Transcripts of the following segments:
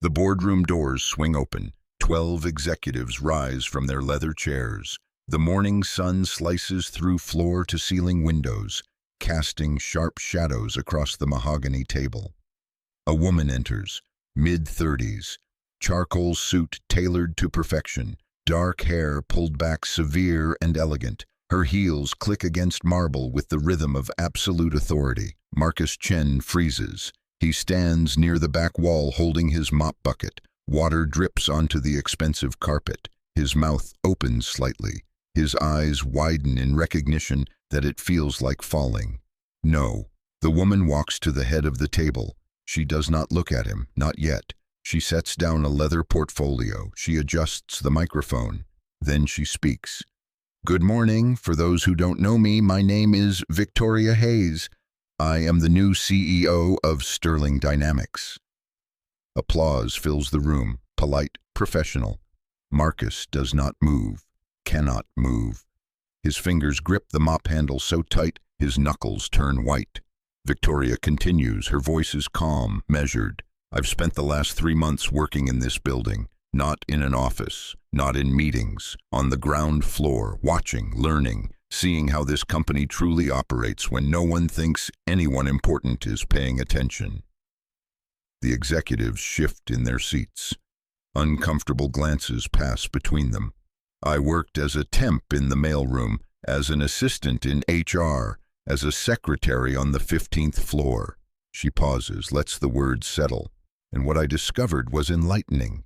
The boardroom doors swing open. 12 executives rise from their leather chairs. The morning sun slices through floor-to-ceiling windows, casting sharp shadows across the mahogany table. A woman enters, mid-30s, charcoal suit tailored to perfection, dark hair pulled back severe and elegant. Her heels click against marble with the rhythm of absolute authority. Marcus Chen freezes. He stands near the back wall holding his mop bucket. Water drips onto the expensive carpet. His mouth opens slightly. His eyes widen in recognition that it feels like falling. No. The woman walks to the head of the table. She does not look at him, not yet. She sets down a leather portfolio. She adjusts the microphone. Then she speaks. "Good morning. For those who don't know me, my name is Victoria Hayes. I am the new CEO of Sterling Dynamics." Applause fills the room, polite, professional. Marcus does not move, cannot move. His fingers grip the mop handle so tight, his knuckles turn white. Victoria continues, her voice is calm, measured. "I've spent the last 3 months working in this building, not in an office, not in meetings, on the ground floor, watching, learning, seeing how this company truly operates when no one thinks anyone important is paying attention." The executives shift in their seats. Uncomfortable glances pass between them. "I worked as a temp in the mailroom, as an assistant in HR, as a secretary on the 15th floor. She pauses, lets the words settle. "And what I discovered was enlightening."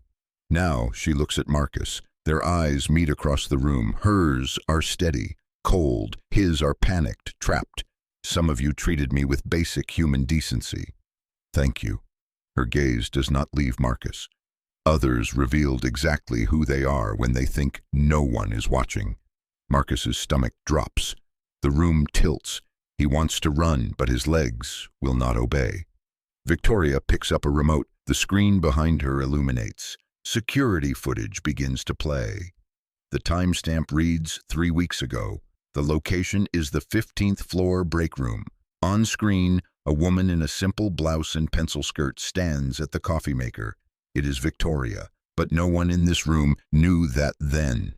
Now she looks at Marcus. Their eyes meet across the room. Hers are steady, cold. His are panicked, trapped. "Some of you treated me with basic human decency. Thank you." Her gaze does not leave Marcus. Others revealed exactly who they are when they think no one is watching. Marcus's stomach drops. The room tilts. He wants to run, but his legs will not obey. Victoria picks up a remote. The screen behind her illuminates. Security footage begins to play. The timestamp reads 3 weeks ago. The location is the 15th floor break room. On screen, a woman in a simple blouse and pencil skirt stands at the coffee maker. It is Victoria, but no one in this room knew that then.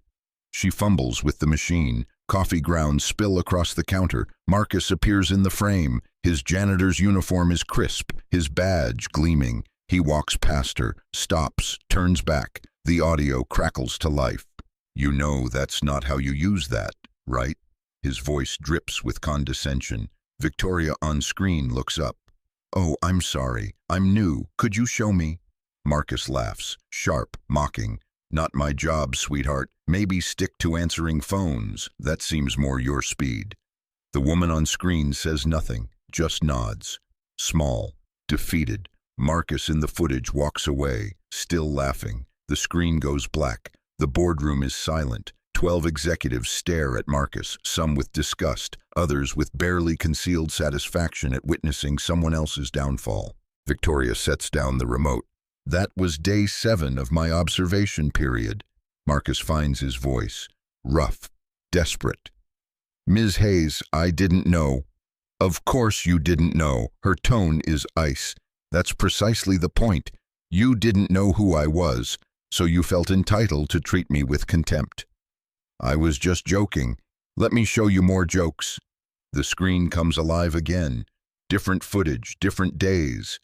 She fumbles with the machine. Coffee grounds spill across the counter. Marcus appears in the frame. His janitor's uniform is crisp, his badge gleaming. He walks past her, stops, turns back. The audio crackles to life. "You know that's not how you use that, right?" His voice drips with condescension. Victoria on screen looks up. "Oh, I'm sorry. I'm new. Could you show me?" Marcus laughs, sharp, mocking. "Not my job, sweetheart. Maybe stick to answering phones. That seems more your speed." The woman on screen says nothing, just nods. Small, defeated. Marcus in the footage walks away, still laughing. The screen goes black. The boardroom is silent. 12 executives stare at Marcus, some with disgust, others with barely concealed satisfaction at witnessing someone else's downfall. Victoria sets down the remote. "That was day 7 of my observation period." Marcus finds his voice, rough, desperate. "Ms. Hayes, I didn't know." "Of course you didn't know." Her tone is ice. "That's precisely the point. You didn't know who I was, so you felt entitled to treat me with contempt." "I was just joking. Let me show you more jokes." The screen comes alive again. Different footage, different days.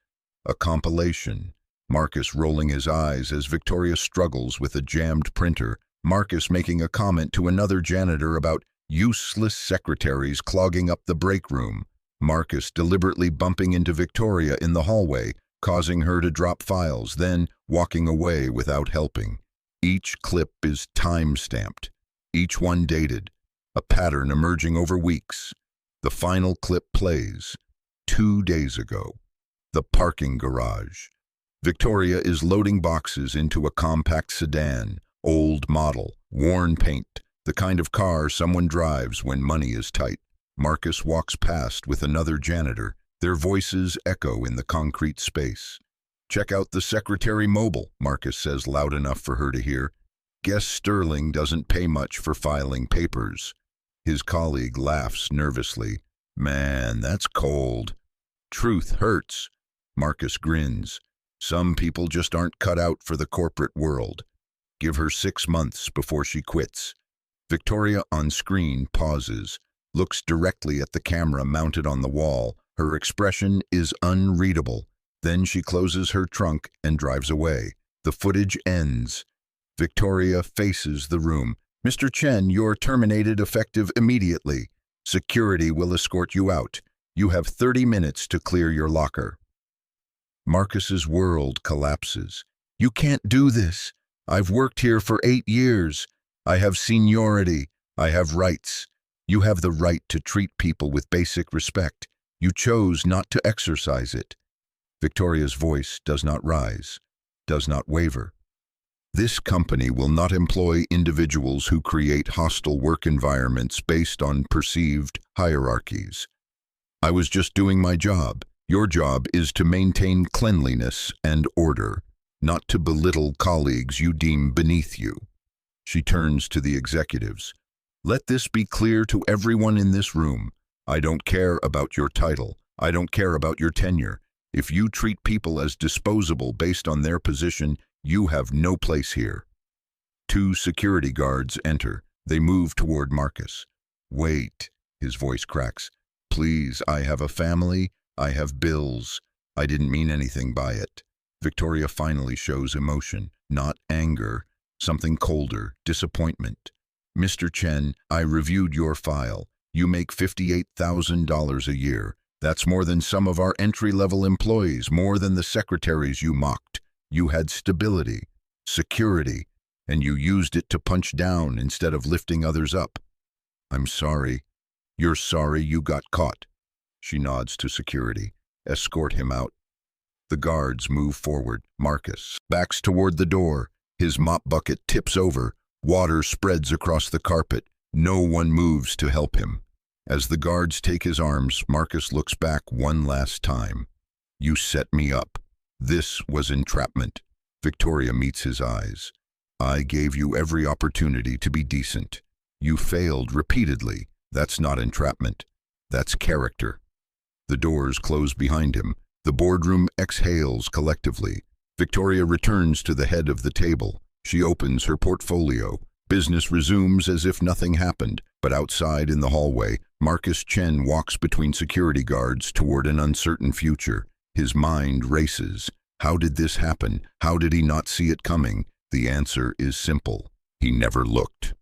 A compilation. Marcus rolling his eyes as Victoria struggles with a jammed printer. Marcus making a comment to another janitor about useless secretaries clogging up the break room. Marcus deliberately bumping into Victoria in the hallway, causing her to drop files, then walking away without helping. Each clip is time-stamped, each one dated, a pattern emerging over weeks. The final clip plays. 2 days ago. The parking garage. Victoria is loading boxes into a compact sedan, old model, worn paint, the kind of car someone drives when money is tight. Marcus walks past with another janitor. Their voices echo in the concrete space. "Check out the secretary mobile," Marcus says loud enough for her to hear. "Guess Sterling doesn't pay much for filing papers." His colleague laughs nervously. "Man, that's cold." "Truth hurts." Marcus grins. Some people just aren't cut out for the corporate world. Give her 6 months before she quits. Victoria on screen pauses, looks directly at the camera mounted on the wall. Her expression is unreadable. Then she closes her trunk and drives away. The footage ends. Victoria faces the room. Mr. Chen, you're terminated effective immediately. Security will escort you out. You have 30 minutes to clear your locker. Marcus's world collapses. You can't do this. I've worked here for 8 years. I have seniority. I have rights. You have the right to treat people with basic respect. You chose not to exercise it. Victoria's voice does not rise, does not waver. This company will not employ individuals who create hostile work environments based on perceived hierarchies. I was just doing my job. Your job is to maintain cleanliness and order, not to belittle colleagues you deem beneath you. She turns to the executives. Let this be clear to everyone in this room. I don't care about your title. I don't care about your tenure. If you treat people as disposable based on their position, you have no place here. 2 security guards enter. They move toward Marcus. Wait, his voice cracks. Please, I have a family. I have bills. I didn't mean anything by it. Victoria finally shows emotion, not anger, something colder, disappointment. Mr. Chen, I reviewed your file. You make $58,000 a year. That's more than some of our entry-level employees, more than the secretaries you mocked. You had stability, security, and you used it to punch down instead of lifting others up. I'm sorry. You're sorry you got caught. She nods to security. Escort him out. The guards move forward. Marcus backs toward the door. His mop bucket tips over. Water spreads across the carpet. No one moves to help him. As the guards take his arms, Marcus looks back one last time. You set me up. This was entrapment. Victoria meets his eyes. I gave you every opportunity to be decent. You failed repeatedly. That's not entrapment. That's character. The doors close behind him. The boardroom exhales collectively. Victoria returns to the head of the table. She opens her portfolio. Business resumes as if nothing happened, but outside in the hallway, Marcus Chen walks between security guards toward an uncertain future. His mind races. How did this happen? How did he not see it coming? The answer is simple. He never looked.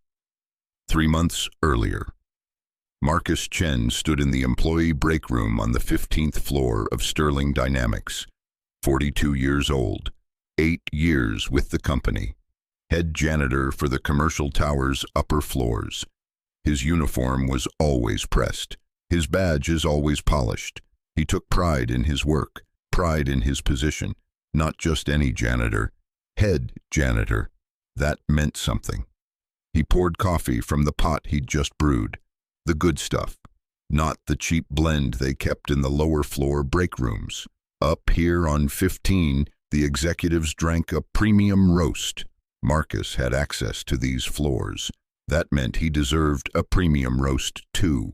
3 months earlier, Marcus Chen stood in the employee break room on the 15th floor of Sterling Dynamics. 42 years old, 8 years with the company. Head janitor for the commercial tower's upper floors. His uniform was always pressed. His badge is always polished. He took pride in his work, pride in his position. Not just any janitor, head janitor. That meant something. He poured coffee from the pot he'd just brewed. The good stuff, not the cheap blend they kept in the lower floor break rooms. Up here on 15, the executives drank a premium roast. Marcus had access to these floors. That meant he deserved a premium roast too.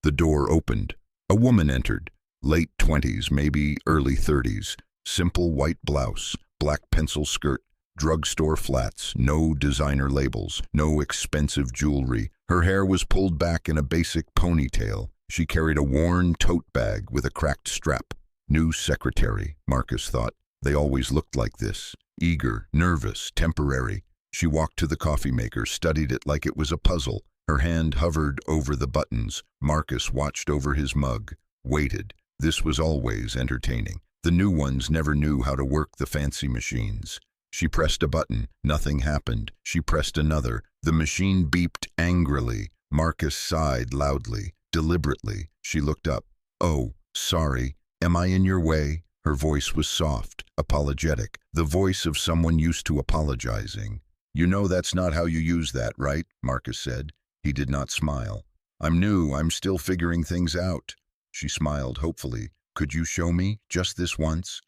The door opened. A woman entered, late 20s, maybe early 30s. Simple white blouse, black pencil skirt, drugstore flats, no designer labels, no expensive jewelry. Her hair was pulled back in a basic ponytail. She carried a worn tote bag with a cracked strap. New secretary, Marcus thought. They always looked like this. Eager, nervous, temporary. She walked to the coffee maker, studied it like it was a puzzle. Her hand hovered over the buttons. Marcus watched over his mug, waited. This was always entertaining. The new ones never knew how to work the fancy machines. She pressed a button. Nothing happened. She pressed another. The machine beeped angrily. Marcus sighed loudly, deliberately. She looked up. Oh, sorry. Am I in your way? Her voice was soft, apologetic, the voice of someone used to apologizing. You know that's not how you use that, right? Marcus said. He did not smile. I'm new. I'm still figuring things out. She smiled hopefully. Could you show me, just this once?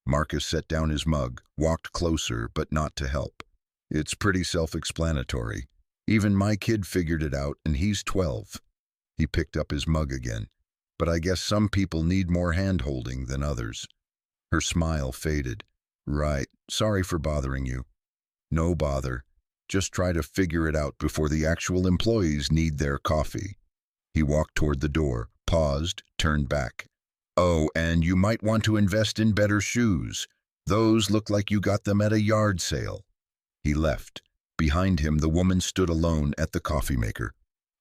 Marcus set down his mug, walked closer, but not to help. It's pretty self-explanatory. Even my kid figured it out, and he's 12. He picked up his mug again. But I guess some people need more hand-holding than others. Her smile faded. Right. Sorry for bothering you. No bother. Just try to figure it out before the actual employees need their coffee. He walked toward the door, paused, turned back. Oh, and you might want to invest in better shoes. Those look like you got them at a yard sale. He left. Behind him, the woman stood alone at the coffee maker.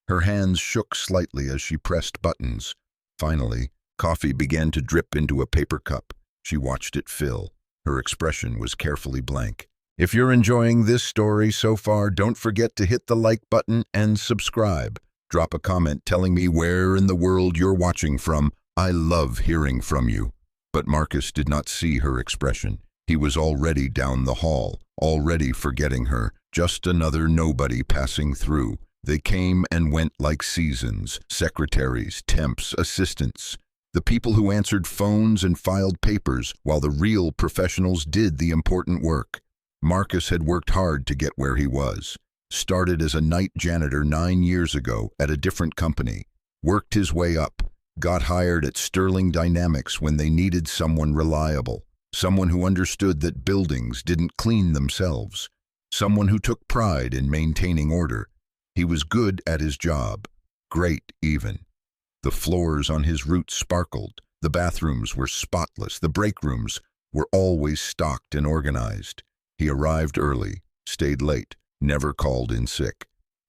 Her hands shook slightly as she pressed buttons. Finally, coffee began to drip into a paper cup. She watched it fill. Her expression was carefully blank. If you're enjoying this story so far, don't forget to hit the like button and subscribe. Drop a comment telling me where in the world you're watching from. I love hearing from you. But Marcus did not see her expression. He was already down the hall, already forgetting her, just another nobody passing through. They came and went like seasons, secretaries, temps, assistants. The people who answered phones and filed papers, while the real professionals did the important work. Marcus had worked hard to get where he was. Started as a night janitor 9 years ago at a different company. Worked his way up. Got hired at Sterling Dynamics when they needed someone reliable. Someone who understood that buildings didn't clean themselves. Someone who took pride in maintaining order. He was good at his job. Great, even. The floors on his route sparkled. The bathrooms were spotless. The break rooms were always stocked and organized. He arrived early, stayed late, never called in sick.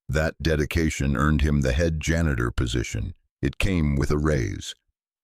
That dedication earned him the head janitor position. It came with a raise.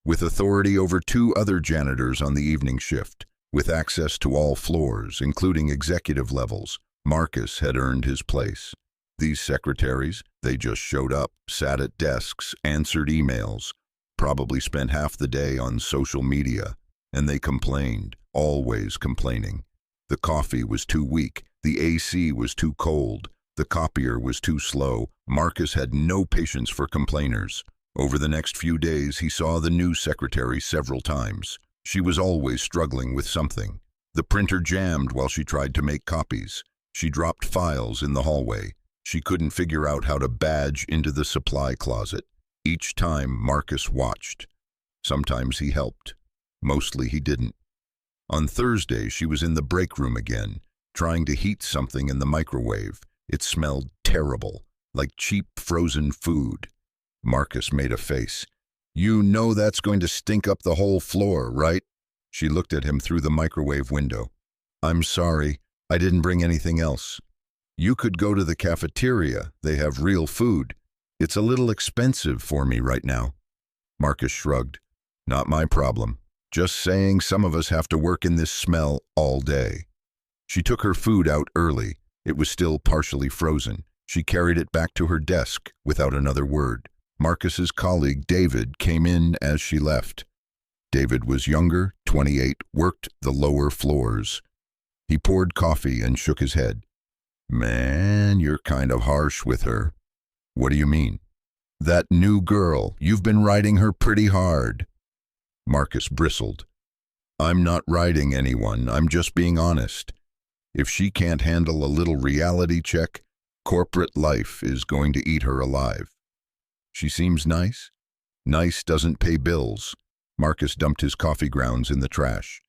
With authority over 2 other janitors on the evening shift, with access to all floors, including executive levels, Marcus had earned his place. These secretaries, they just showed up, sat at desks, answered emails, probably spent half the day on social media, and they complained, always complaining. The coffee was too weak, the AC was too cold, the copier was too slow. Marcus had no patience for complainers. Over the next few days, he saw the new secretary several times. She was always struggling with something. The printer jammed while she tried to make copies. She dropped files in the hallway. She couldn't figure out how to badge into the supply closet. Each time, Marcus watched. Sometimes he helped. Mostly he didn't. On Thursday, she was in the break room again, trying to heat something in the microwave. It smelled terrible, like cheap frozen food. Marcus made a face. You know that's going to stink up the whole floor, right? She looked at him through the microwave window. I'm sorry, I didn't bring anything else. You could go to the cafeteria, they have real food. It's a little expensive for me right now. Marcus shrugged. Not my problem. Just saying some of us have to work in this smell all day. She took her food out early. It was still partially frozen. She carried it back to her desk without another word. Marcus's colleague, David, came in as she left. David was younger, 28, worked the lower floors. He poured coffee and shook his head. Man, you're kind of harsh with her. What do you mean? That new girl, you've been riding her pretty hard. Marcus bristled. I'm not riding anyone, I'm just being honest. If she can't handle a little reality check, corporate life is going to eat her alive. She seems nice. Nice doesn't pay bills. Marcus dumped his coffee grounds in the trash.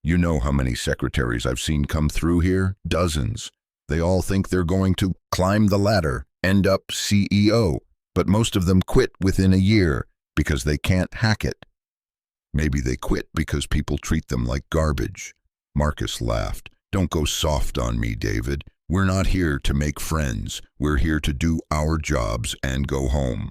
You know how many secretaries I've seen come through here? Dozens. They all think they're going to climb the ladder, end up CEO, but most of them quit within a year because they can't hack it. Maybe they quit because people treat them like garbage. Marcus laughed. Don't go soft on me, David. We're not here to make friends. We're here to do our jobs and go home.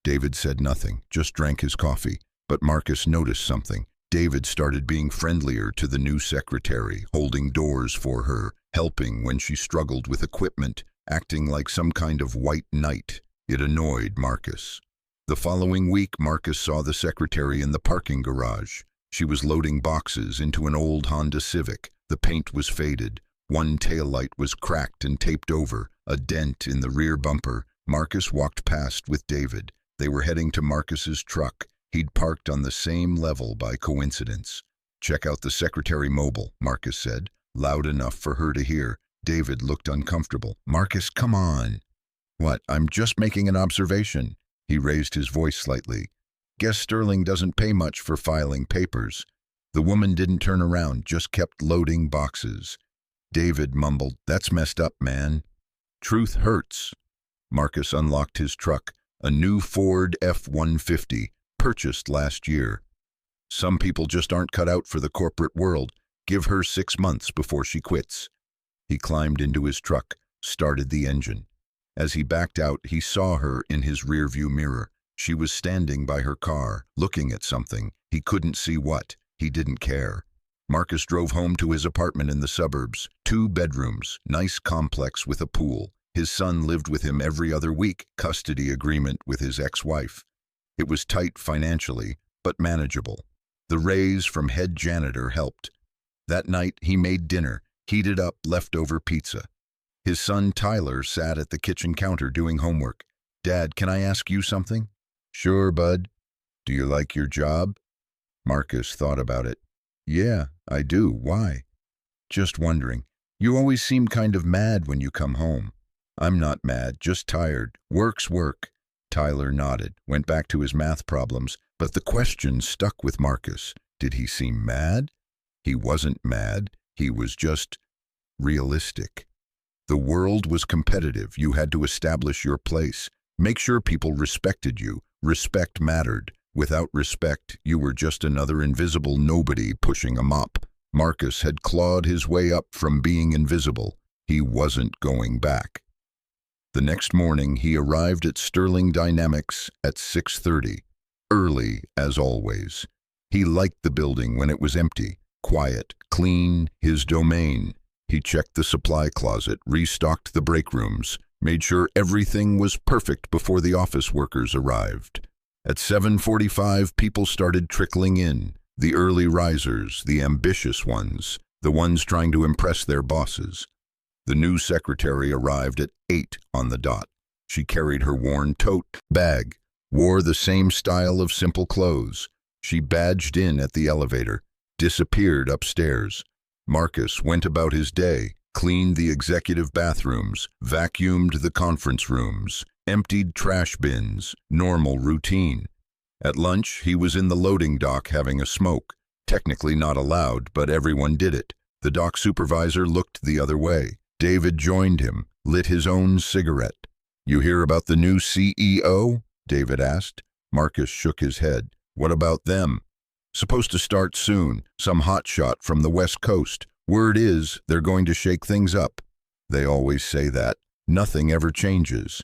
David said nothing, just drank his coffee. But Marcus noticed something. David started being friendlier to the new secretary, holding doors for her, helping when she struggled with equipment, acting like some kind of white knight. It annoyed Marcus. The following week, Marcus saw the secretary in the parking garage. She was loading boxes into an old Honda Civic. The paint was faded. One taillight was cracked and taped over, a dent in the rear bumper. Marcus walked past with David. They were heading to Marcus's truck. He'd parked on the same level by coincidence. Check out the secretary mobile, Marcus said, loud enough for her to hear. David looked uncomfortable. Marcus, come on. What? I'm just making an observation. He raised his voice slightly. Guess Sterling doesn't pay much for filing papers. The woman didn't turn around, just kept loading boxes. David mumbled, "That's messed up, man." "Truth hurts." Marcus unlocked his truck, a new Ford F-150, purchased last year. Some people just aren't cut out for the corporate world. Give her 6 months before she quits. He climbed into his truck, started the engine. As he backed out, he saw her in his rearview mirror. She was standing by her car, looking at something. He couldn't see what. He didn't care. Marcus drove home to his apartment in the suburbs. 2 bedrooms, nice complex with a pool. His son lived with him every other week, custody agreement with his ex-wife. It was tight financially, but manageable. The raise from head janitor helped. That night, he made dinner, heated up leftover pizza. His son Tyler sat at the kitchen counter doing homework. "Dad, can I ask you something?" "Sure, bud." "Do you like your job?" Marcus thought about it. "Yeah, I do. Why?" "Just wondering. You always seem kind of mad when you come home." "I'm not mad, just tired. Work's work." Tyler nodded, went back to his math problems, but the question stuck with Marcus. Did he seem mad? He wasn't mad. He was just realistic. The world was competitive. You had to establish your place. Make sure people respected you. Respect mattered. Without respect, you were just another invisible nobody pushing a mop. Marcus had clawed his way up from being invisible. He wasn't going back. The next morning, he arrived at Sterling Dynamics at 6:30, early as always. He liked the building when it was empty, quiet, clean, his domain. He checked the supply closet, restocked the break rooms, made sure everything was perfect before the office workers arrived. At 7:45, people started trickling in, the early risers, the ambitious ones, the ones trying to impress their bosses. The new secretary arrived at 8 on the dot. She carried her worn tote bag, wore the same style of simple clothes. She badged in at the elevator, disappeared upstairs. Marcus went about his day, cleaned the executive bathrooms, vacuumed the conference rooms, emptied trash bins, normal routine. At lunch, he was in the loading dock having a smoke. Technically not allowed, but everyone did it. The dock supervisor looked the other way. David joined him, lit his own cigarette. "You hear about the new CEO?" David asked. Marcus shook his head. "What about them?" "Supposed to start soon, some hotshot from the West Coast. Word is, they're going to shake things up." "They always say that. Nothing ever changes."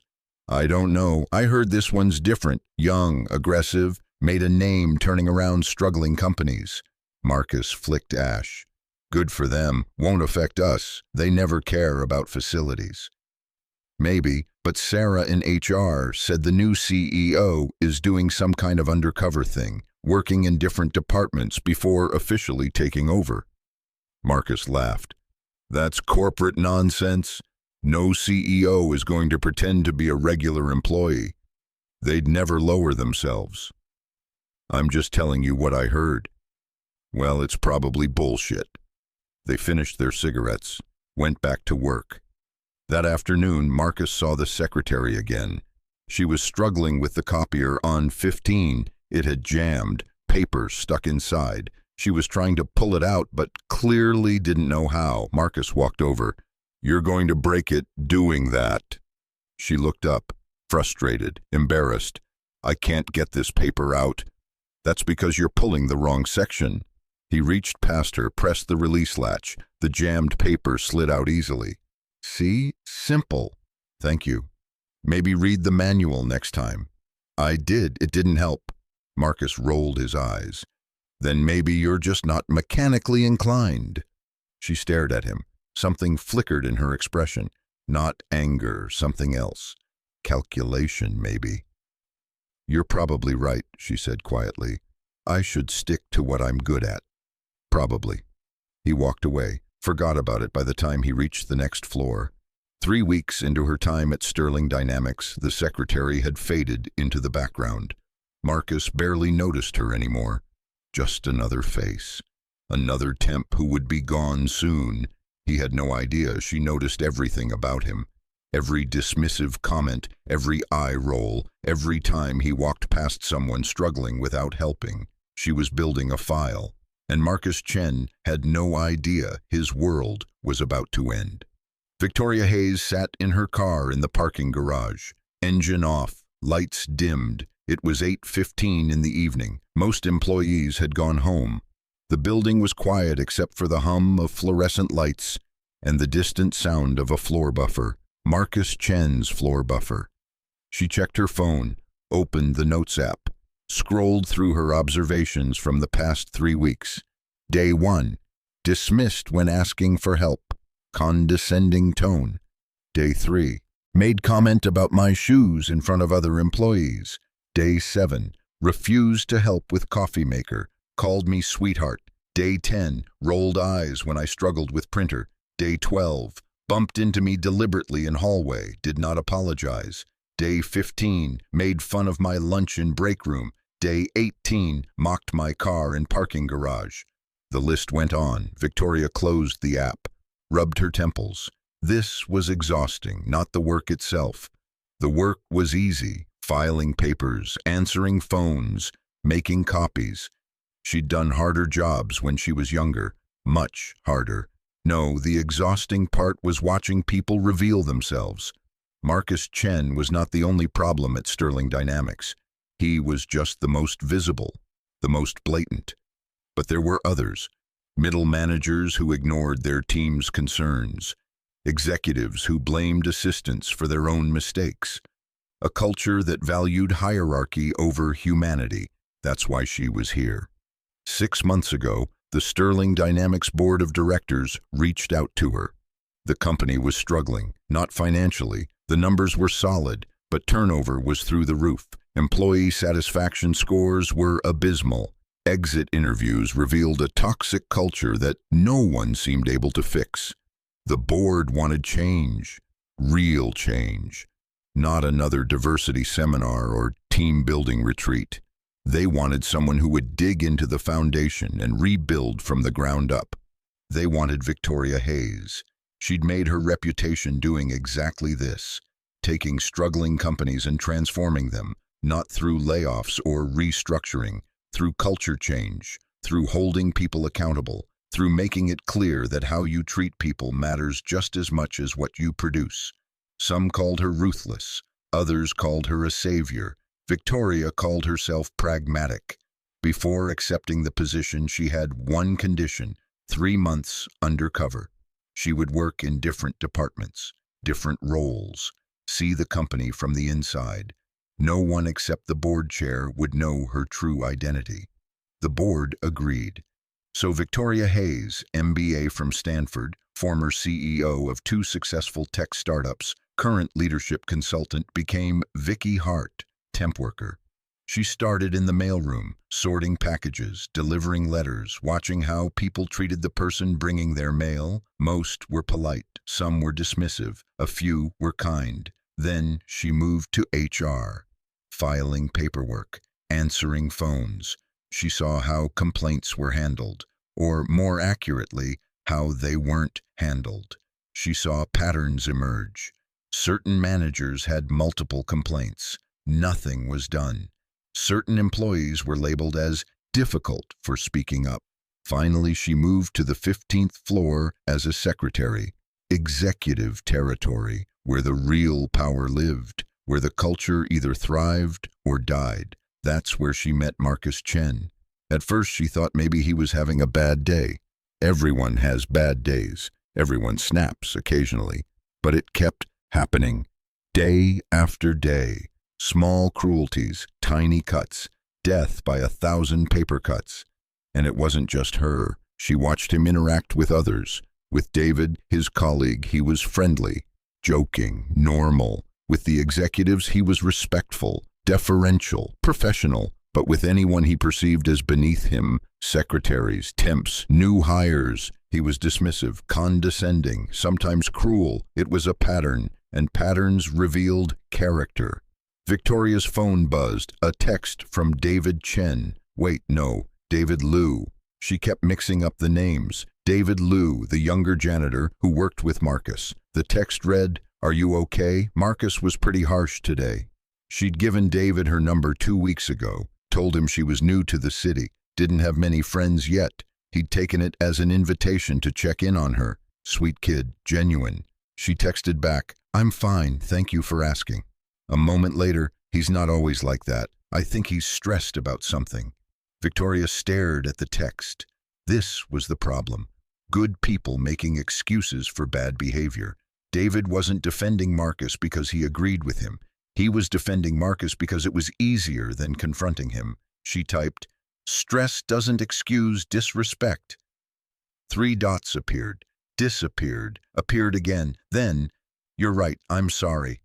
"I don't know. I heard this one's different. Young, aggressive, made a name turning around struggling companies." Marcus flicked ash. "Good for them. Won't affect us. They never care about facilities." "Maybe, but Sarah in HR said the new CEO is doing some kind of undercover thing, working in different departments before officially taking over." Marcus laughed. "That's corporate nonsense. No CEO is going to pretend to be a regular employee. They'd never lower themselves." "I'm just telling you what I heard." "Well, it's probably bullshit." They finished their cigarettes, went back to work. That afternoon, Marcus saw the secretary again. She was struggling with the copier on 15. It had jammed, paper stuck inside. She was trying to pull it out, but clearly didn't know how. Marcus walked over. "You're going to break it doing that." She looked up, frustrated, embarrassed. "I can't get this paper out." "That's because you're pulling the wrong section." He reached past her, pressed the release latch. The jammed paper slid out easily. "See? Simple." "Thank you. Maybe read the manual next time." "I did. It didn't help." Marcus rolled his eyes. "Then maybe you're just not mechanically inclined." She stared at him. Something flickered in her expression. Not anger, something else. Calculation, maybe. "You're probably right," she said quietly. "I should stick to what I'm good at." "Probably." He walked away, forgot about it by the time he reached the next floor. 3 weeks into her time at Sterling Dynamics, the secretary had faded into the background. Marcus barely noticed her anymore. Just another face. Another temp who would be gone soon. He had no idea she noticed everything about him. Every dismissive comment, every eye roll, every time he walked past someone struggling without helping. She was building a file. and Marcus Chen had no idea his world was about to end. Victoria Hayes sat in her car in the parking garage. Engine off, lights dimmed. It was 8:15 in the evening. Most employees had gone home. The building was quiet except for the hum of fluorescent lights and the distant sound of a floor buffer, Marcus Chen's floor buffer. She checked her phone, opened the Notes app, scrolled through her observations from the past 3 weeks. Day 1, dismissed when asking for help, condescending tone. Day 3, made comment about my shoes in front of other employees. Day 7, refused to help with coffee maker, called me sweetheart. Day 10, rolled eyes when I struggled with printer. Day 12, bumped into me deliberately in hallway, did not apologize. Day 15, made fun of my lunch in break room. Day 18, mocked my car in parking garage. The list went on. Victoria closed the app, rubbed her temples. This was exhausting, not the work itself. The work was easy, filing papers, answering phones, making copies. She'd done harder jobs when she was younger, much harder. No, the exhausting part was watching people reveal themselves. Marcus Chen was not the only problem at Sterling Dynamics. He was just the most visible, the most blatant. But there were others, middle managers who ignored their team's concerns, executives who blamed assistants for their own mistakes, a culture that valued hierarchy over humanity. That's why she was here. 6 months ago, the Sterling Dynamics Board of Directors reached out to her. The company was struggling, not financially. The numbers were solid, but turnover was through the roof. Employee satisfaction scores were abysmal. Exit interviews revealed a toxic culture that no one seemed able to fix. The board wanted change, real change, not another diversity seminar or team-building retreat. They wanted someone who would dig into the foundation and rebuild from the ground up. They wanted Victoria Hayes. She'd made her reputation doing exactly this, taking struggling companies and transforming them, not through layoffs or restructuring, through culture change, through holding people accountable, through making it clear that how you treat people matters just as much as what you produce. Some called her ruthless, others called her a savior. Victoria called herself pragmatic. Before accepting the position, she had one condition: 3 months undercover. She would work in different departments, different roles, see the company from the inside. No one except the board chair would know her true identity. The board agreed. So Victoria Hayes, MBA from Stanford, former CEO of 2 successful tech startups, current leadership consultant, became Vicky Hart, temp worker. She started in the mailroom, sorting packages, delivering letters, watching how people treated the person bringing their mail. Most were polite, some were dismissive, a few were kind. Then she moved to HR, filing paperwork, answering phones. She saw how complaints were handled, or more accurately, how they weren't handled. She saw patterns emerge. Certain managers had multiple complaints. Nothing was done. Certain employees were labeled as difficult for speaking up. Finally, she moved to the 15th floor as a secretary, executive territory, where the real power lived, where the culture either thrived or died. That's where she met Marcus Chen. At first, she thought maybe he was having a bad day. Everyone has bad days. Everyone snaps occasionally. But it kept happening, day after day. Small cruelties, tiny cuts, death by 1,000 paper cuts. And it wasn't just her. She watched him interact with others. With David, his colleague, he was friendly, joking, normal. With the executives, he was respectful, deferential, professional. But with anyone he perceived as beneath him, secretaries, temps, new hires, he was dismissive, condescending, sometimes cruel. It was a pattern, and patterns revealed character. Victoria's phone buzzed, a text from David Chen. Wait, no, David Liu. She kept mixing up the names. David Liu, the younger janitor who worked with Marcus. The text read, "Are you okay? Marcus was pretty harsh today." She'd given David her number 2 weeks ago, told him she was new to the city, didn't have many friends yet. He'd taken it as an invitation to check in on her. Sweet kid, genuine. She texted back, "I'm fine, thank you for asking." A moment later, "He's not always like that. I think he's stressed about something." Victoria stared at the text. This was the problem. Good people making excuses for bad behavior. David wasn't defending Marcus because he agreed with him. He was defending Marcus because it was easier than confronting him. She typed, "Stress doesn't excuse disrespect." 3 dots appeared, disappeared, appeared again. Then, "You're right, I'm sorry."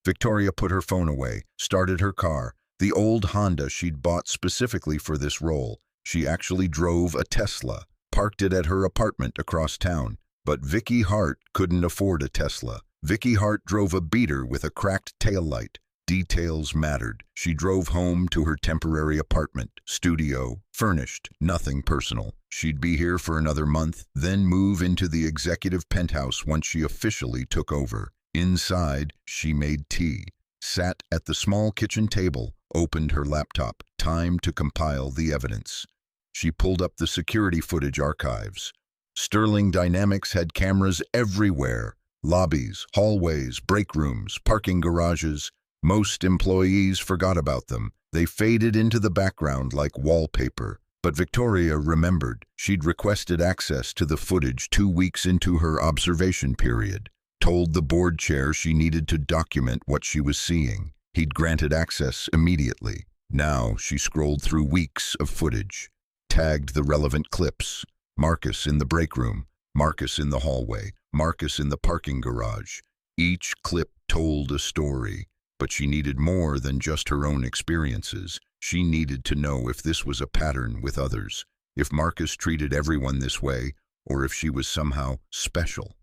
Victoria put her phone away, started her car, the old Honda she'd bought specifically for this role. She actually drove a Tesla, parked it at her apartment across town. But Vicky Hart couldn't afford a Tesla. Vicky Hart drove a beater with a cracked taillight. Details mattered. She drove home to her temporary apartment, studio, furnished, nothing personal. She'd be here for another month, then move into the executive penthouse once she officially took over. Inside, she made tea, sat at the small kitchen table, opened her laptop. Time to compile the evidence. She pulled up the security footage archives. Sterling Dynamics had cameras everywhere. Lobbies, hallways, break rooms, parking garages. Most employees forgot about them. They faded into the background like wallpaper. But Victoria remembered. She'd requested access to the footage 2 weeks into her observation period. Told the board chair she needed to document what she was seeing. He'd granted access immediately. Now she scrolled through weeks of footage. Tagged the relevant clips. Marcus in the break room, Marcus in the hallway, Marcus in the parking garage. Each clip told a story, but she needed more than just her own experiences. She needed to know if this was a pattern with others, if Marcus treated everyone this way, or if she was somehow special.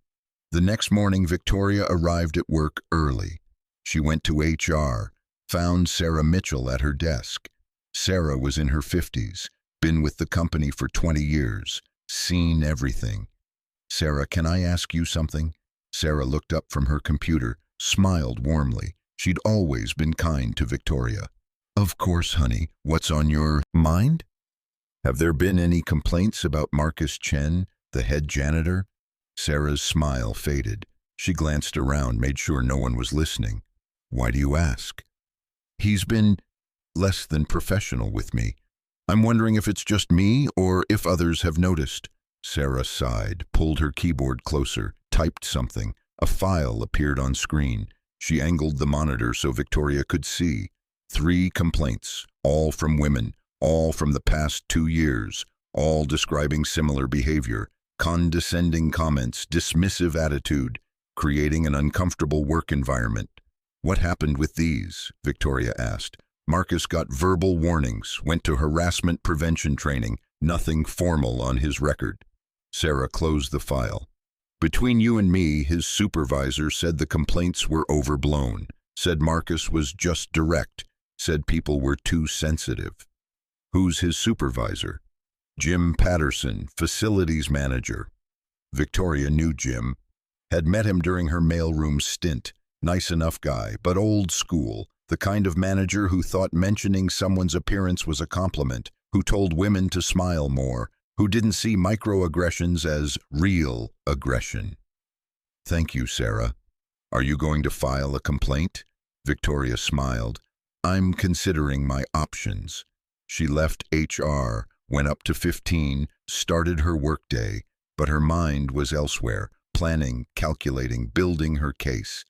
The next morning, Victoria arrived at work early. She went to HR, found Sarah Mitchell at her desk. Sarah was in her 50s, been with the company for 20 years. Seen everything. "Sarah, can I ask you something?" Sarah looked up from her computer, smiled warmly. She'd always been kind to Victoria. "Of course, honey. What's on your mind?" "Have there been any complaints about Marcus Chen, the head janitor?" Sarah's smile faded. She glanced around, made sure no one was listening. "Why do you ask?" "He's been less than professional with me. I'm wondering if it's just me or if others have noticed." Sarah sighed, pulled her keyboard closer, typed something. A file appeared on screen. She angled the monitor so Victoria could see. 3 complaints, all from women, all from the past 2 years, all describing similar behavior, condescending comments, dismissive attitude, creating an uncomfortable work environment. "What happened with these?" Victoria asked. Marcus got verbal warnings, went to harassment prevention training, nothing formal on his record. Sarah closed the file. "Between you and me, his supervisor said the complaints were overblown, said Marcus was just direct, said people were too sensitive." "Who's his supervisor?" "Jim Patterson, facilities manager." Victoria knew Jim, had met him during her mailroom stint. Nice enough guy, but old school. The kind of manager who thought mentioning someone's appearance was a compliment, who told women to smile more, who didn't see microaggressions as real aggression. "Thank you, Sarah. Are you going to file a complaint?" Victoria smiled. "I'm considering my options." She left HR, went up to 15, started her workday, but her mind was elsewhere, planning, calculating, building her case.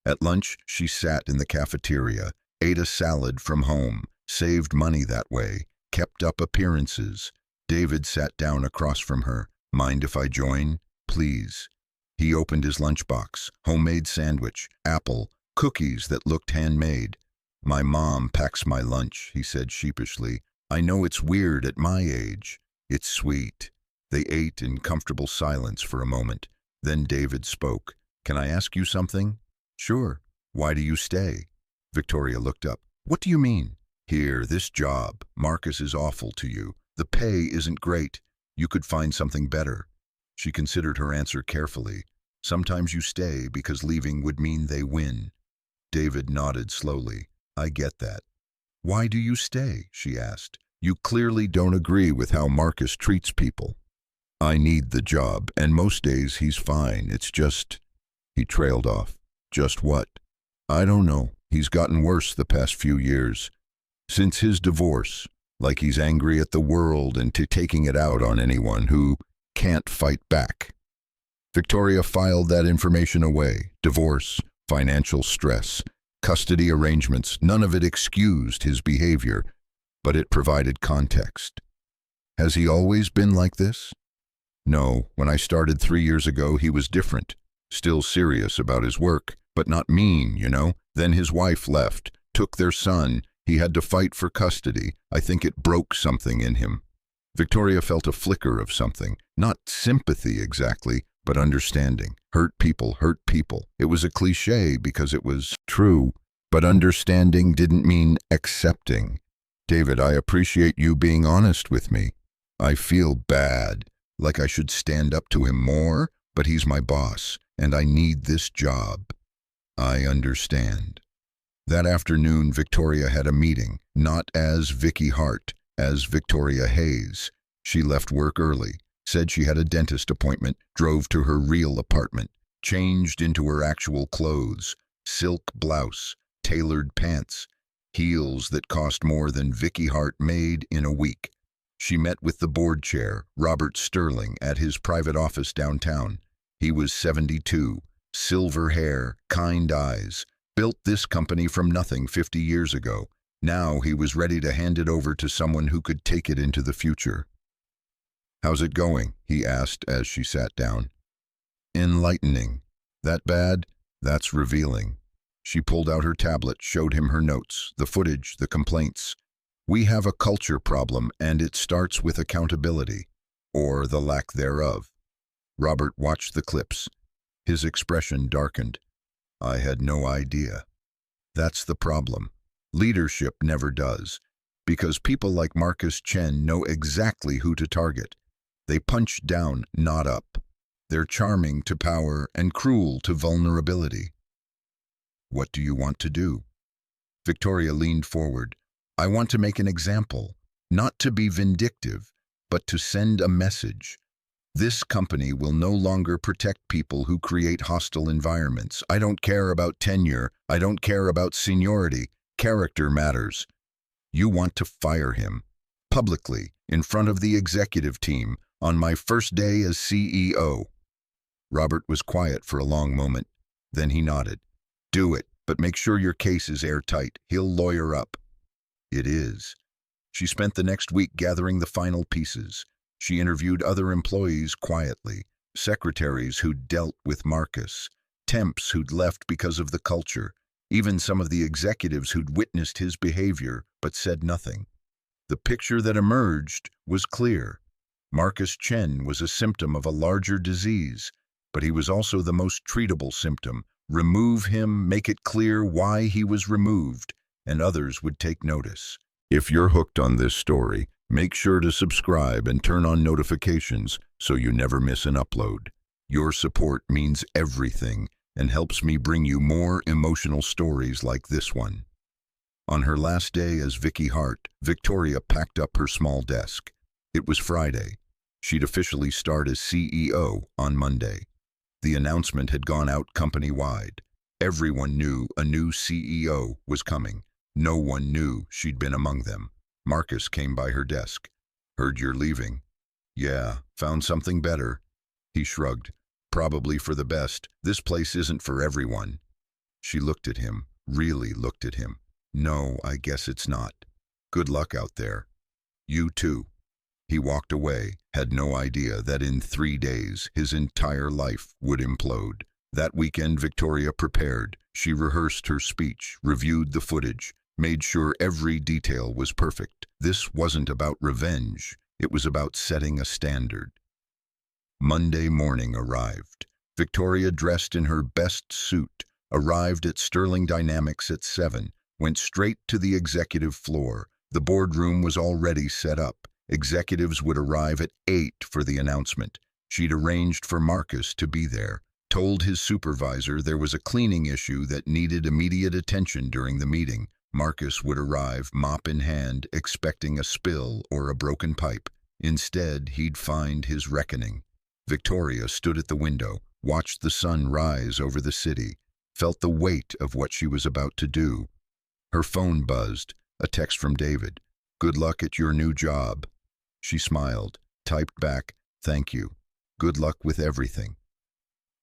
At lunch, she sat in the cafeteria, ate a salad from home, saved money that way, kept up appearances. David sat down across from her. "Mind if I join? Please." He opened his lunchbox, homemade sandwich, apple, cookies that looked handmade. "My mom packs my lunch," he said sheepishly. "I know it's weird at my age. It's sweet." They ate in comfortable silence for a moment. Then David spoke. "Can I ask you something?" "Sure. Why do you stay?" Victoria looked up. "What do you mean?" "Here, this job. Marcus is awful to you. The pay isn't great. You could find something better." She considered her answer carefully. "Sometimes you stay because leaving would mean they win." David nodded slowly. "I get that." "Why do you stay?" she asked. "You clearly don't agree with how Marcus treats people." I need the job, and most days he's fine. It's just, he trailed off. Just what? I don't know. He's gotten worse the past few years. Since his divorce, like he's angry at the world and taking it out on anyone who can't fight back. Victoria filed that information away. Divorce, financial stress, custody arrangements, none of it excused his behavior, but it provided context. Has he always been like this? No, when I started 3 years ago, he was different. Still serious about his work, but not mean, you know? Then his wife left, took their son. He had to fight for custody. I think it broke something in him. Victoria felt a flicker of something. Not sympathy exactly, but understanding. Hurt people hurt people. It was a cliché because it was true, but understanding didn't mean accepting. David, I appreciate you being honest with me. I feel bad, like I should stand up to him more, but he's my boss, and I need this job. I understand. That afternoon, Victoria had a meeting, not as Vicky Hart, as Victoria Hayes. She left work early, said she had a dentist appointment, drove to her real apartment, changed into her actual clothes, silk blouse, tailored pants, heels that cost more than Vicky Hart made in a week. She met with the board chair, Robert Sterling, at his private office downtown. He was 72, silver hair, kind eyes, built this company from nothing 50 years ago. Now he was ready to hand it over to someone who could take it into the future. How's it going? He asked as she sat down. Enlightening. That bad? That's revealing. She pulled out her tablet, showed him her notes, the footage, the complaints. We have a culture problem, and it starts with accountability, or the lack thereof. Robert watched the clips. His expression darkened. I had no idea. That's the problem. Leadership never does, because people like Marcus Chen know exactly who to target. They punch down, not up. They're charming to power and cruel to vulnerability. What do you want to do? Victoria leaned forward. I want to make an example, not to be vindictive, but to send a message. This company will no longer protect people who create hostile environments. I don't care about tenure. I don't care about seniority. Character matters. You want to fire him, publicly, in front of the executive team, on my first day as CEO. Robert was quiet for a long moment. Then he nodded. Do it, but make sure your case is airtight. He'll lawyer up. It is. She spent the next week gathering the final pieces. She interviewed other employees quietly, secretaries who'd dealt with Marcus, temps who'd left because of the culture, even some of the executives who'd witnessed his behavior but said nothing. The picture that emerged was clear. Marcus Chen was a symptom of a larger disease, but he was also the most treatable symptom. Remove him, make it clear why he was removed, and others would take notice. If you're hooked on this story, make sure to subscribe and turn on notifications so you never miss an upload. Your support means everything and helps me bring you more emotional stories like this one. On her last day as Vicky Hart, Victoria packed up her small desk. It was Friday. She'd officially start as CEO on Monday. The announcement had gone out company-wide. Everyone knew a new CEO was coming. No one knew she'd been among them. Marcus came by her desk. Heard you're leaving. Yeah, found something better. He shrugged. Probably for the best. This place isn't for everyone. She looked at him, really looked at him. No, I guess it's not. Good luck out there. You too. He walked away, had no idea that in 3 days his entire life would implode. That weekend, Victoria prepared. She rehearsed her speech, reviewed the footage, made sure every detail was perfect. This wasn't about revenge. It was about setting a standard. Monday morning arrived. Victoria, dressed in her best suit, arrived at Sterling Dynamics at 7, went straight to the executive floor. The boardroom was already set up. Executives would arrive at 8 for the announcement. She'd arranged for Marcus to be there, told his supervisor there was a cleaning issue that needed immediate attention during the meeting. Marcus would arrive, mop in hand, expecting a spill or a broken pipe. Instead, he'd find his reckoning. Victoria stood at the window, watched the sun rise over the city, felt the weight of what she was about to do. Her phone buzzed, a text from David. "Good luck at your new job." She smiled, typed back, "Thank you. Good luck with everything."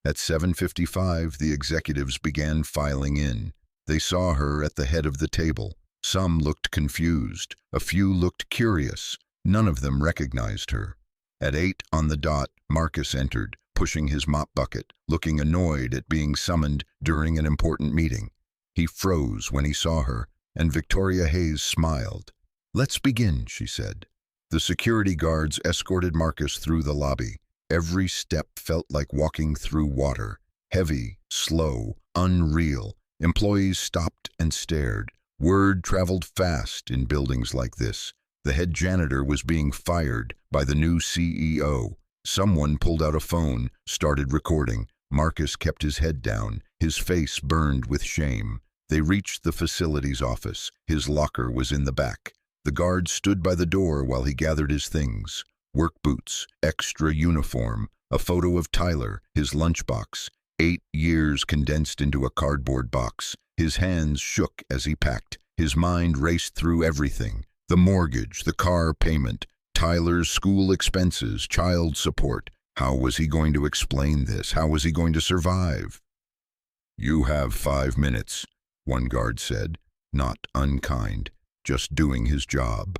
At 7:55, the executives began filing in. They saw her at the head of the table. Some looked confused, a few looked curious. None of them recognized her. At 8 on the dot, Marcus entered, pushing his mop bucket, looking annoyed at being summoned during an important meeting. He froze when he saw her, and Victoria Hayes smiled. "Let's begin," she said. The security guards escorted Marcus through the lobby. Every step felt like walking through water. Heavy, slow, unreal. Employees stopped and stared. Word traveled fast in buildings like this. The head janitor was being fired by the new CEO. Someone pulled out a phone, started recording. Marcus kept his head down, his face burned with shame. They reached the facilities office. His locker was in the back. The guard stood by the door while he gathered his things. Work boots, extra uniform, a photo of Tyler, his lunchbox, 8 years condensed into a cardboard box. His hands shook as he packed. His mind raced through everything. The mortgage, the car payment, Tyler's school expenses, child support. How was he going to explain this? How was he going to survive? "You have 5 minutes, one guard said, not unkind, just doing his job.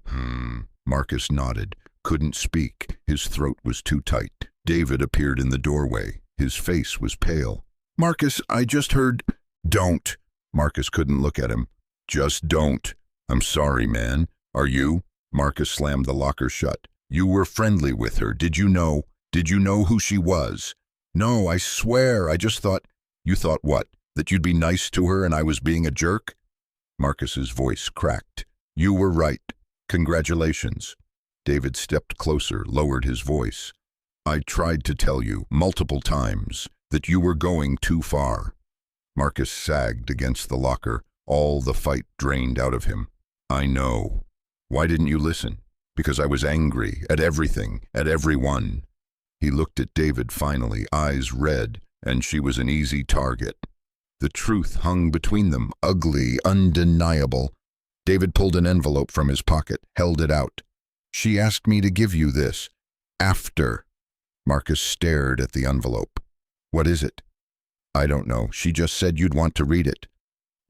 Marcus nodded, couldn't speak. His throat was too tight. David appeared in the doorway. His face was pale. "Marcus, I just heard—" "Don't." Marcus couldn't look at him. "Just don't. I'm sorry, man. Are you?" Marcus slammed the locker shut. "You were friendly with her. Did you know? Did you know who she was?" "No, I swear. I just thought—" "You thought what? That you'd be nice to her and I was being a jerk?" Marcus's voice cracked. "You were right. Congratulations." David stepped closer, lowered his voice. "I tried to tell you, multiple times, that you were going too far." Marcus sagged against the locker, all the fight drained out of him. "I know. Why didn't you listen?" "Because I was angry, at everything, at everyone." He looked at David finally, eyes red, and she was an easy target. The truth hung between them, ugly, undeniable. David pulled an envelope from his pocket, held it out. "She asked me to give you this. After." Marcus stared at the envelope. "What is it?" "I don't know. She just said you'd want to read it."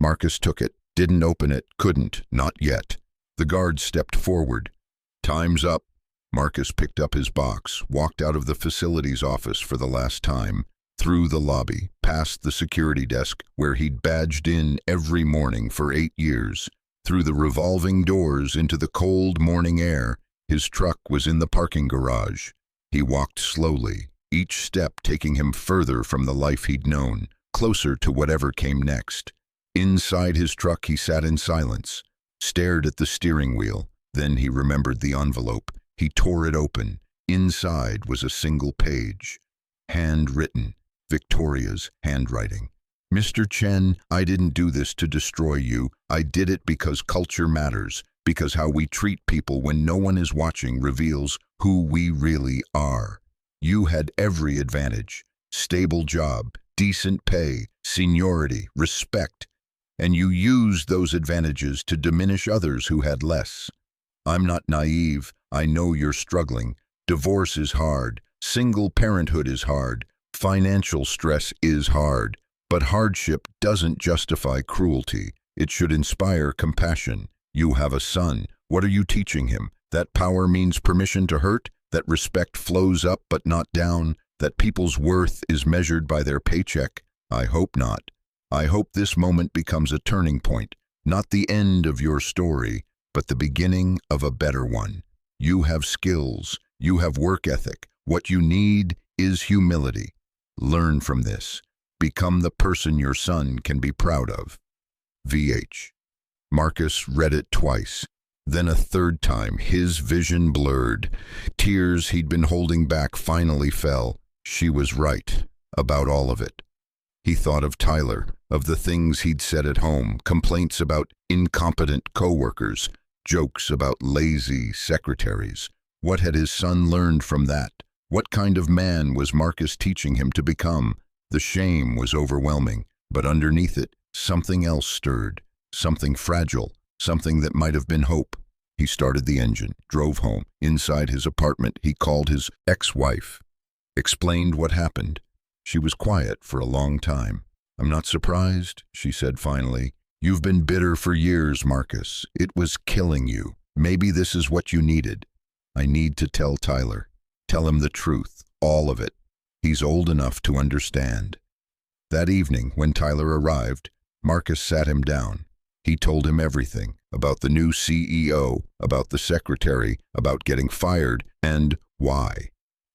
Marcus took it, didn't open it, couldn't, not yet. The guard stepped forward. "Time's up." Marcus picked up his box, walked out of the facilities office for the last time, through the lobby, past the security desk where he'd badged in every morning for 8 years, through the revolving doors into the cold morning air. His truck was in the parking garage. He walked slowly, each step taking him further from the life he'd known, closer to whatever came next. Inside his truck he sat in silence, stared at the steering wheel. Then he remembered the envelope. He tore it open. Inside was a single page. Handwritten, Victoria's handwriting. "Mr. Chen, I didn't do this to destroy you. I did it because culture matters, because how we treat people when no one is watching reveals who we really are. You had every advantage. Stable job, decent pay, seniority, respect. And you used those advantages to diminish others who had less. I'm not naive. I know you're struggling. Divorce is hard. Single parenthood is hard. Financial stress is hard. But hardship doesn't justify cruelty. It should inspire compassion. You have a son. What are you teaching him? That power means permission to hurt? That respect flows up but not down? That people's worth is measured by their paycheck? I hope not. I hope this moment becomes a turning point, not the end of your story, but the beginning of a better one. You have skills. You have work ethic. What you need is humility. Learn from this. Become the person your son can be proud of. VH. Marcus read it twice. Then a third time, his vision blurred. Tears he'd been holding back finally fell. She was right about all of it. He thought of Tyler, of the things he'd said at home, complaints about incompetent coworkers, jokes about lazy secretaries, What had his son learned from that? What kind of man was Marcus teaching him to become? The shame was overwhelming, but underneath it, something else stirred, something fragile, something that might have been hope. He started the engine, drove home. Inside his apartment, he called his ex-wife, explained what happened. She was quiet for a long time. "I'm not surprised," she said finally. "You've been bitter for years, Marcus. It was killing you. Maybe this is what you needed." "I need to tell Tyler. Tell him the truth, all of it. He's old enough to understand." That evening, when Tyler arrived, Marcus sat him down. He told him everything, about the new CEO, about the secretary, about getting fired, and why.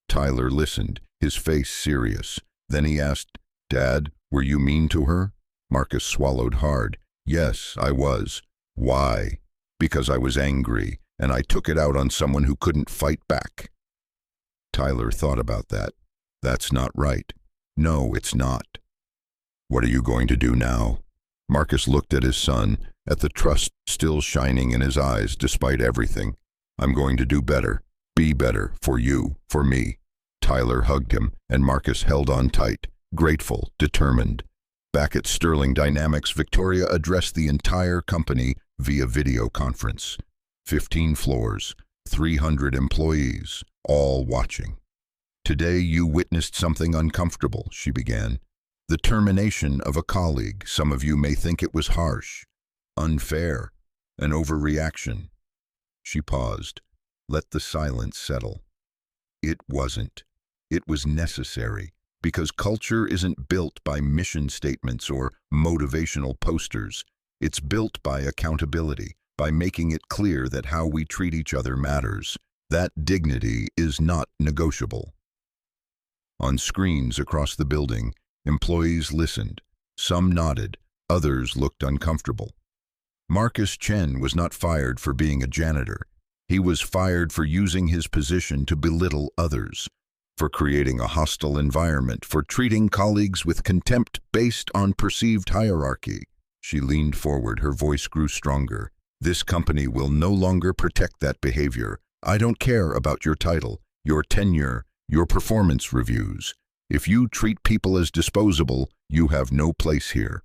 Tyler listened, his face serious. Then he asked, "Dad, were you mean to her?" Marcus swallowed hard. "Yes, I was." "Why?" "Because I was angry, and I took it out on someone who couldn't fight back." Tyler thought about that. "That's not right." "No, it's not." "What are you going to do now?" Marcus looked at his son, at the trust still shining in his eyes despite everything. "I'm going to do better, be better, for you, for me." Tyler hugged him, and Marcus held on tight, grateful, determined. Back at Sterling Dynamics, Victoria addressed the entire company via video conference. 15 floors, 300 employees, all watching. "Today you witnessed something uncomfortable," she began. "The termination of a colleague. Some of you may think it was harsh, unfair, an overreaction." She paused. Let the silence settle. It wasn't. It was necessary, because culture isn't built by mission statements or motivational posters. It's built by accountability, by making it clear that how we treat each other matters. That dignity is not negotiable. On screens across the building, employees listened. Some nodded, others looked uncomfortable. Marcus Chen was not fired for being a janitor. He was fired for using his position to belittle others, for creating a hostile environment, for treating colleagues with contempt based on perceived hierarchy. She leaned forward, her voice grew stronger. "This company will no longer protect that behavior. I don't care about your title, your tenure, your performance reviews. If you treat people as disposable, you have no place here."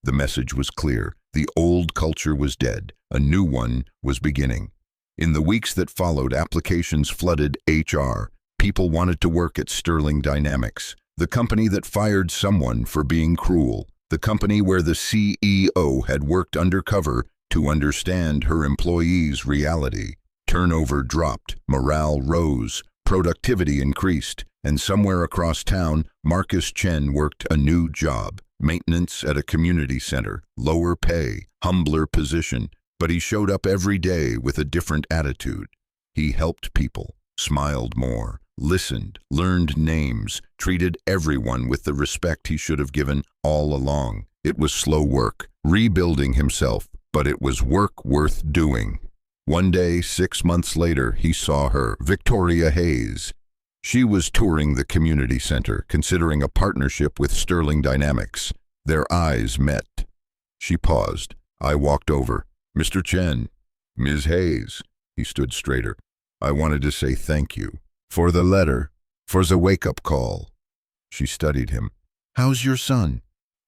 The message was clear. The old culture was dead. A new one was beginning. In the weeks that followed, applications flooded HR. People wanted to work at Sterling Dynamics, the company that fired someone for being cruel, the company where the CEO had worked undercover to understand her employees' reality. Turnover dropped, morale rose, productivity increased, and somewhere across town, Marcus Chen worked a new job. Maintenance at a community center, lower pay, humbler position, but he showed up every day with a different attitude. He helped people, smiled more, listened, learned names, treated everyone with the respect he should have given all along. It was slow work, rebuilding himself, but it was work worth doing. One day, 6 months later, he saw her, Victoria Hayes. She was touring the community center, considering a partnership with Sterling Dynamics. Their eyes met. She paused. I walked over. "Mr. Chen." "Ms. Hayes." He stood straighter. "I wanted to say thank you. For the letter. For the wake-up call." She studied him. "How's your son?"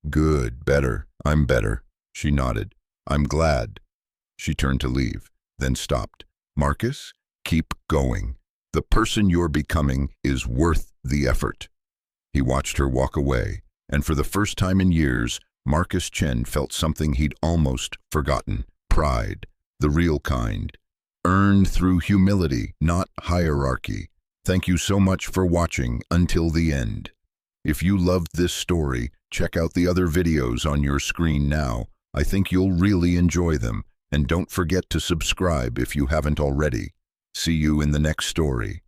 "Good, better. I'm better." She nodded. "I'm glad." She turned to leave, then stopped. "Marcus, keep going. The person you're becoming is worth the effort." He watched her walk away, and for the first time in years, Marcus Chen felt something he'd almost forgotten. Pride, the real kind, earned through humility, not hierarchy. Thank you so much for watching until the end. If you loved this story, check out the other videos on your screen now. I think you'll really enjoy them, and don't forget to subscribe if you haven't already. See you in the next story.